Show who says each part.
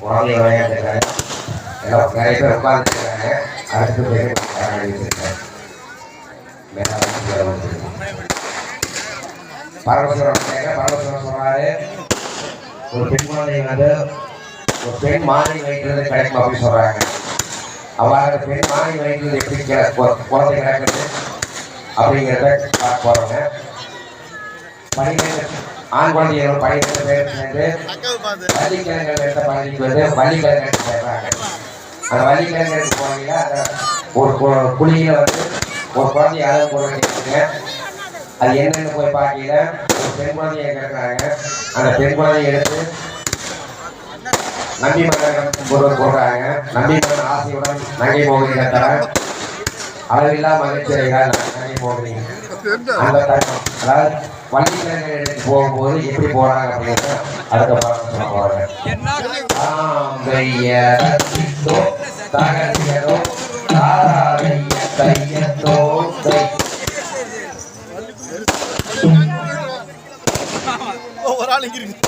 Speaker 1: குழந்தைய விளையாண்டுருக்காங்க. எல்லாம் நிறைய பேர் உட்காந்துருக்காங்க. அடுத்து பேர் பரமேஸ்வரன் பரமேஸ்வரன் சொல்றாரு, ஒரு பெண் குழந்தை வந்து ஒரு பெண் மாறி வைக்கிறது கிடைக்கும் அப்படின்னு சொல்றாங்க. அவ்வாறு பெண் மாறி வைக்கிறது எப்படி குழந்தை கிடைக்கிறது அப்படிங்கிறத பார்க்க போறோங்க. ஆண் குழந்தைகள் 12 பேர் சேர்ந்து வள்ளிக்கிழங்கு எடுத்த பள்ளிக்கு வந்து வள்ளிக்கிழங்கு எடுத்து சேர்றாங்க. அந்த வள்ளிக்கிழங்கு எடுத்து போனீங்க அந்த ஒரு குழியில வந்து ஒரு குழந்தைய அளவு போட வேண்டியிருக்குங்க. அது என்னென்னு போய் பார்க்கல ஒரு பெண் குழந்தைய கேட்குறாங்க. அந்த பெண் குழந்தைய எடுத்து நம்பி மன்னன் ஒருவர் போடுறாங்க. நம்பி மன்னன் ஆசையுடன் நங்கை மோகினி தர அளவில்லா மகிழ்ச்சி அடைகிறார் நங்கை மோகினி. அந்த தருணம் அதாவது வள்ளிக்கிழங்கு எடுத்து போகும்போது எப்படி போறாங்க அப்படின்னா அடுத்த பாடம் சொல்ல போறாங்க.
Speaker 2: ஒரு ஆள் இங்க இருக்கு.